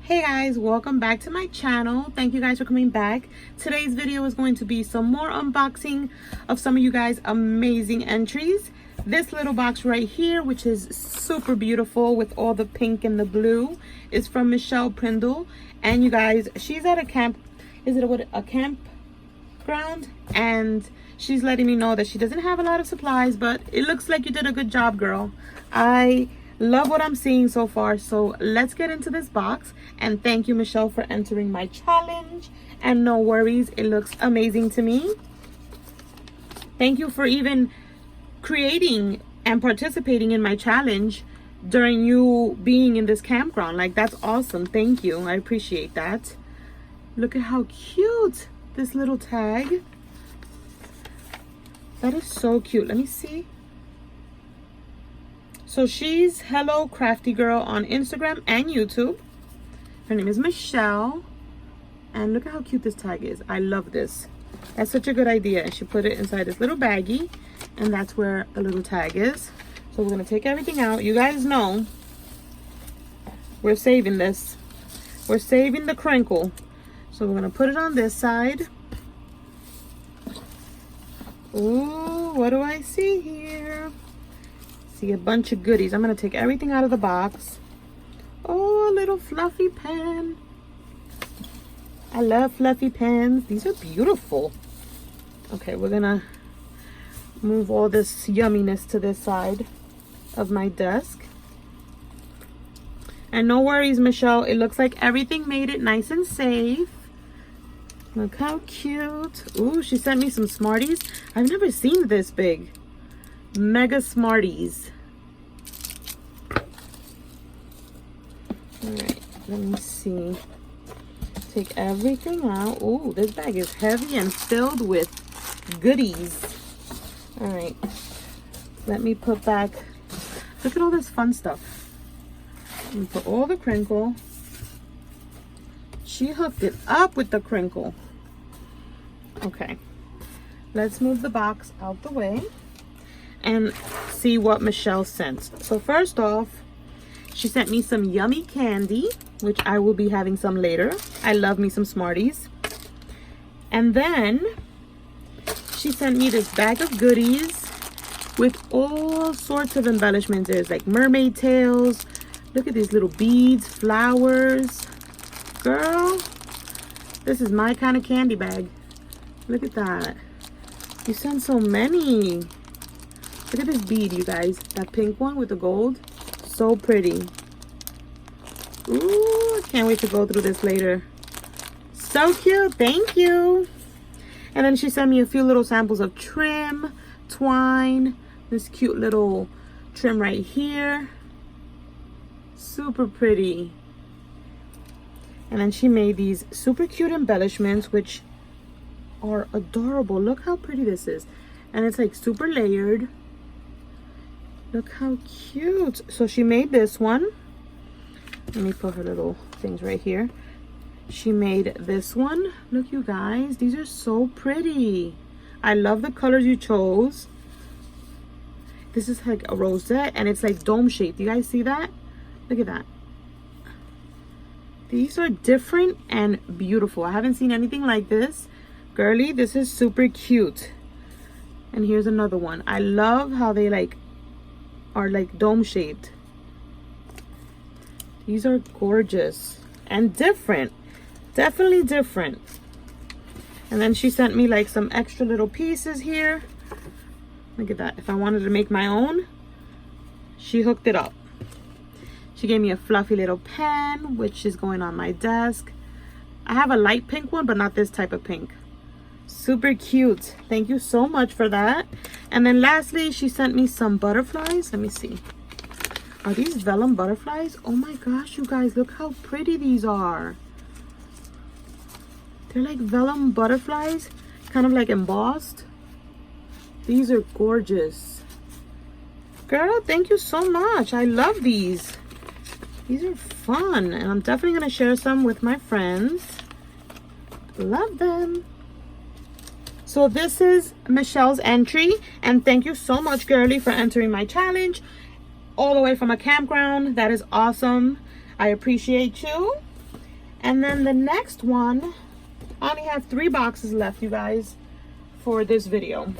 Hey guys, welcome back to my channel. Thank you guys for coming back. Today's video is going to be some more unboxing of some of you guys amazing entries. This little box right here, which is super beautiful with all the pink and the blue, is from Michelle Prindle. And you guys, she's at a camp, a campground? And she's letting me know that she doesn't have a lot of supplies, but it looks like you did a good job, girl. I love what I'm seeing so far, so let's get into this box. And thank you, Michelle, for entering my challenge. And no worries, it looks amazing to me. Thank you for even creating and participating in my challenge during you being in this campground. Like, that's awesome. Thank you, I appreciate that. Look at how cute this little tag. That is so cute. Let me see. So she's Hello Crafty Girl on Instagram and YouTube. Her name is Michelle. And look at how cute this tag is. I love this. That's such a good idea. And she put it inside this little baggie. And that's where the little tag is. So we're going to take everything out. You guys know we're saving this. We're saving the crinkle. So we're going to put it on this side. Ooh, what do I see here? See a bunch of goodies. I'm going to take everything out of the box. Oh, a little fluffy pen. I love fluffy pens. These are beautiful. Okay, we're going to move all this yumminess to this side of my desk. And no worries, Michelle. It looks like everything made it nice and safe. Look how cute. Ooh, she sent me some Smarties. I've never seen this big. Mega Smarties. All right, let me see. Take everything out. Ooh, this bag is heavy and filled with goodies. All right, let me put back. Look at all this fun stuff. Let me put all the crinkle. She hooked it up with the crinkle. Okay, let's move the box out the way and see what Michelle sent. So first off, she sent me some yummy candy, which I will be having some later. I love me some Smarties. And then she sent me this bag of goodies with all sorts of embellishments. There's like mermaid tails. Look at these little beads, flowers. Girl, this is my kind of candy bag. Look at that. You sent so many. Look at this bead, you guys. That pink one with the gold. So pretty. Ooh, I can't wait to go through this later. So cute. Thank you. And then she sent me a few little samples of trim, twine. This cute little trim right here. Super pretty. And then she made these super cute embellishments, which are adorable. Look how pretty this is. And it's like super layered. Look how cute. So she made this one. Let me put her little things right here. She made this one. Look, you guys, these are so pretty. I love the colors you chose. This is like a rosette and it's like dome shaped. You guys see that? Look at that. These are different and beautiful. I haven't seen anything like this. Girly, this is super cute. And here's another one. I love how they are like dome shaped. These are gorgeous and different. Definitely different. And then she sent me like some extra little pieces here. Look at that. If I wanted to make my own, she hooked it up. She gave me a fluffy little pen, which is going on my desk. I have a light pink one, but not this type of pink. Super cute. Thank you so much for that. And then lastly, she sent me some butterflies. Let me see. Are these vellum butterflies? Oh my gosh, you guys, look how pretty these are. They're like vellum butterflies, kind of like embossed. These are gorgeous. Girl, thank you so much. I love these. These are fun, and I'm definitely going to share some with my friends. Love them. So this is Michelle's entry, and thank you so much, girly, for entering my challenge all the way from a campground. That is awesome. I appreciate you. And then the next one, I only have 3 boxes left, you guys, for this video.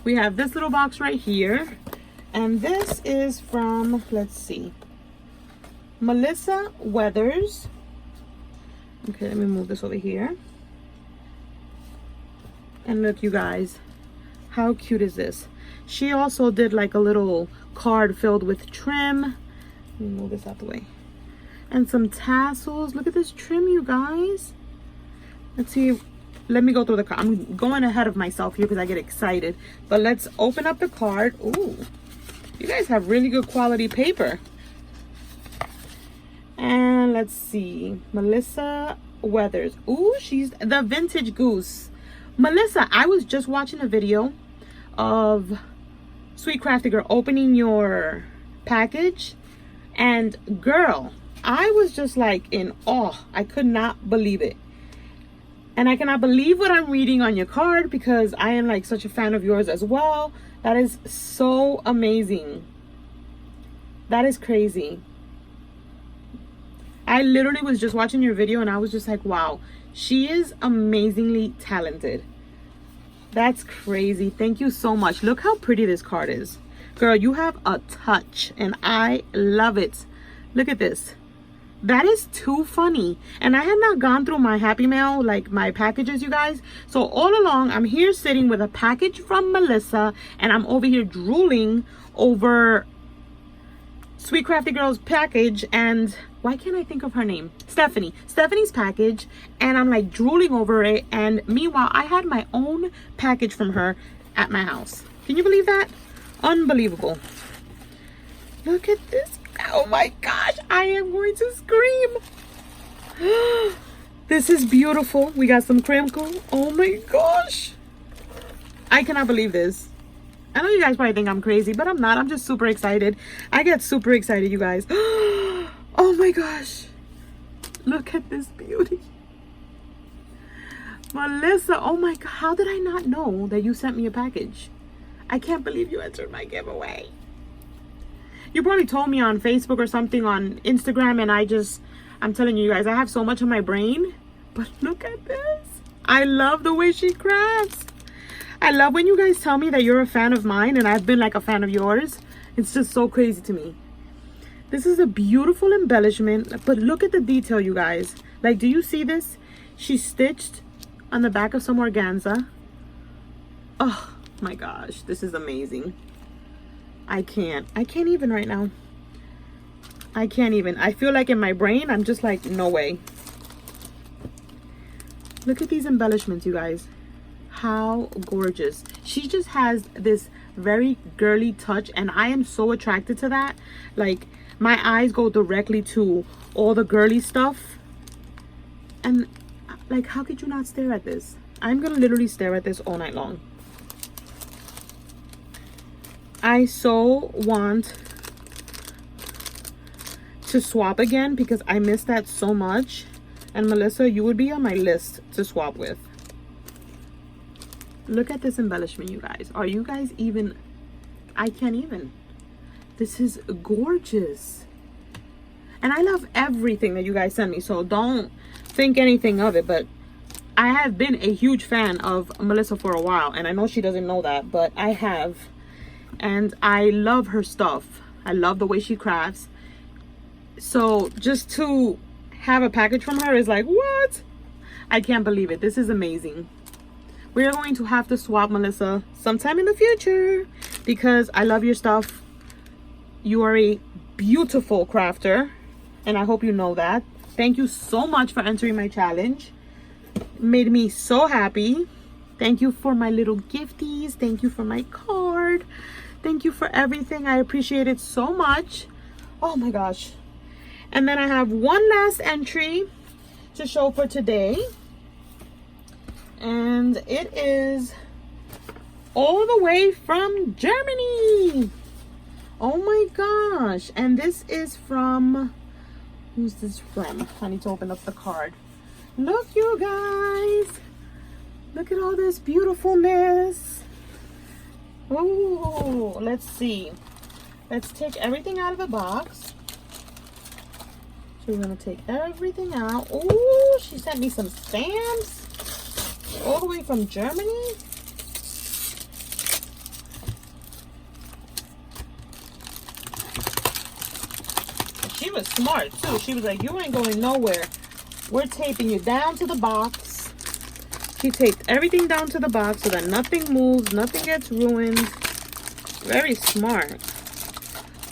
We have this little box right here. And this is from, let's see, Melissa Weathers. Okay, let me move this over here. And look, you guys, how cute is this? She also did like a little card filled with trim. Let me move this out the way. And some tassels. Look at this trim, you guys. Let's see. Let me go through the card. I'm going ahead of myself here because I get excited. But let's open up the card. Ooh, you guys have really good quality paper. And let's see. Melissa Weathers. Ooh, she's the vintage goose. Melissa, I was just watching a video of Sweet Crafty Girl opening your package. And girl, I was just like in awe. I could not believe it. And I cannot believe what I'm reading on your card because I am like such a fan of yours as well. That is so amazing. That is crazy. I literally was just watching your video and I was just like, wow, she is amazingly talented. That's crazy. Thank you so much. Look how pretty this card is. Girl, you have a touch and I love it. Look at this. That is too funny. And I had not gone through my Happy Mail, like my packages, you guys. So all along, I'm here sitting with a package from Melissa and I'm over here drooling over Sweet Crafty Girl's package. And why can't I think of her name? Stephanie's package. And I'm like drooling over it. And meanwhile, I had my own package from her at my house. Can you believe that? Unbelievable. Look at this. Oh my gosh, I am going to scream. This is beautiful. We got some crinkle. Oh my gosh. I cannot believe this. I know you guys probably think I'm crazy, but I'm not. I'm just super excited. I get super excited, you guys. Oh my gosh. Look at this beauty. Melissa, oh my God. How did I not know that you sent me a package? I can't believe you entered my giveaway. You probably told me on Facebook or something, on Instagram, and I'm telling you guys, I have so much on my brain. But look at this. I love the way she crafts. I love when you guys tell me that you're a fan of mine and I've been like a fan of yours. It's just so crazy to me. This is a beautiful embellishment, but look at the detail, you guys. Like, do you see this? She stitched on the back of some organza. Oh my gosh, this is amazing. I can't even right now. I can't even. I feel like in my brain, I'm just like, no way. Look at these embellishments, you guys. How gorgeous. She just has this very girly touch and I am so attracted to that. Like, my eyes go directly to all the girly stuff. And like, how could you not stare at this? I'm gonna literally stare at this all night long. I so want to swap again because I miss that so much. And Melissa, you would be on my list to swap with. Look at this embellishment, you guys. Are you guys even? I can't even. This is gorgeous. And I love everything that you guys send me, so don't think anything of it. But I have been a huge fan of Melissa for a while, and I know she doesn't know that, but I have. And I love her stuff. I love the way she crafts. So just to have a package from her is like, what? I can't believe it. This is amazing. We are going to have to swap, Melissa, sometime in the future because I love your stuff. You are a beautiful crafter and I hope you know that. Thank you so much for entering my challenge. It made me so happy. Thank you for my little gifties. Thank you for my card. Thank you for everything. I appreciate it so much. Oh my gosh. And then I have one last entry to show for today. And it is all the way from Germany. Oh my gosh. And this is from, who's this from? I need to open up the card. Look, you guys. Look at all this beautifulness. Oh, let's see. Let's take everything out of the box. So we're gonna take everything out. Oh, she sent me some stamps all the way from Germany. She was smart too. She was like, you ain't going nowhere. We're taping you down to the box. She taped everything down to the box so that nothing moves, nothing gets ruined. Very smart.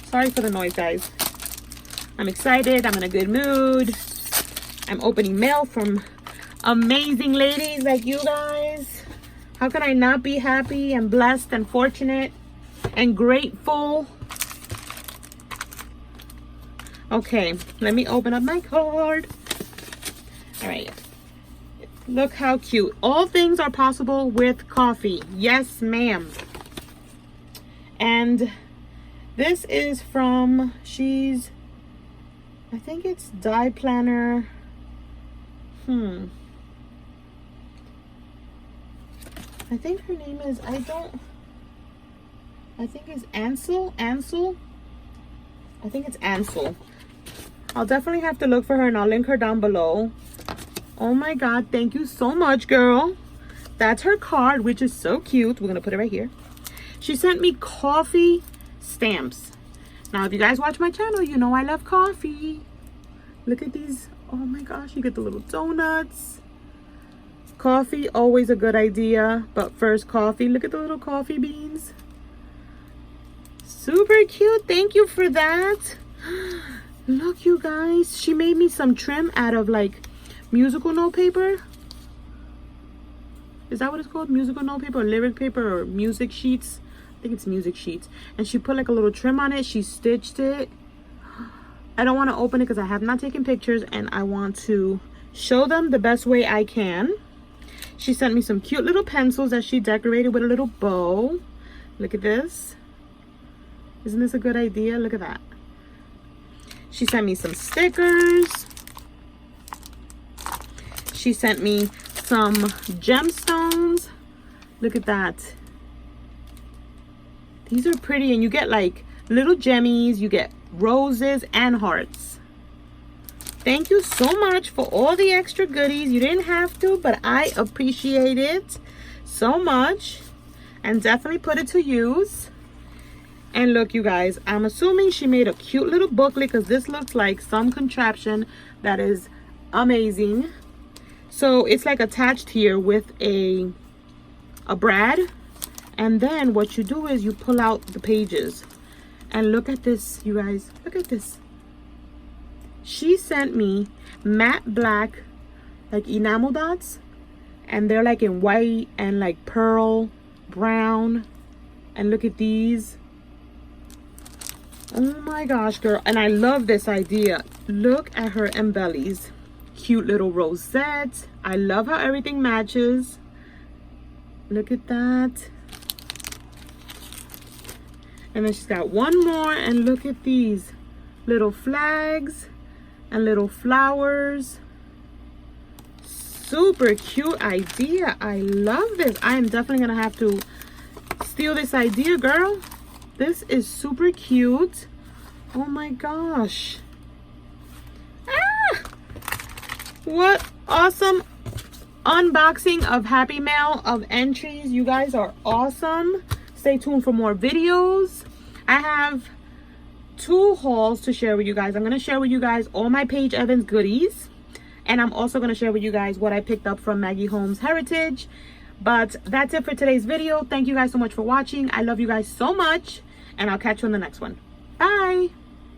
Sorry for the noise, guys. I'm excited. I'm in a good mood. I'm opening mail from amazing ladies like you guys. How can I not be happy and blessed and fortunate and grateful? Okay, let me open up my card. All right. Look how cute. All things are possible with coffee. Yes, ma'am. And this is from, I think it's Die Planner. I think her name is, I think it's Ansel. I think it's Ansel. I'll definitely have to look for her and I'll link her down below. Oh my God, thank you so much, girl. That's her card, which is so cute. We're gonna put it right here. She sent me coffee stamps. Now, if you guys watch my channel, you know I love coffee. Look at these. Oh my gosh, you get the little donuts. Coffee, always a good idea. But first, coffee. Look at the little coffee beans. Super cute. Thank you for that. Look, you guys. She made me some trim out of like musical note paper. Is that what it's called? Musical note paper or lyric paper or music sheets? I think it's music sheets. And she put like a little trim on it. She stitched it. I don't want to open it because I have not taken pictures and I want to show them the best way I can. She sent me some cute little pencils that she decorated with a little bow. Look at this. Isn't this a good idea? Look at that. She sent me some stickers. She sent me some gemstones. Look at that. These are pretty, and you get like little gemmies, you get roses and hearts. Thank you so much for all the extra goodies. You didn't have to, but I appreciate it so much and definitely put it to use. And look, you guys, I'm assuming she made a cute little booklet because this looks like some contraption that is amazing. So it's like attached here with a brad. And then what you do is you pull out the pages. And look at this, you guys. Look at this. She sent me matte black, like enamel dots. And they're like in white and like pearl, brown. And look at these. Oh my gosh, girl. And I love this idea. Look at her embellies. Cute little rosette. I love how everything matches. Look at that. And then she's got one more, and look at these little flags and little flowers. Super cute idea. I love this. I am definitely gonna have to steal this idea, girl. This is super cute. Oh my gosh. Ah! What awesome unboxing of Happy Mail of entries. You guys are awesome. Stay tuned for more videos. I have 2 hauls to share with you guys. I'm going to share with you guys all my Paige Evans goodies. And I'm also going to share with you guys what I picked up from Maggie Holmes Heritage. But that's it for today's video. Thank you guys so much for watching. I love you guys so much. And I'll catch you in the next one. Bye.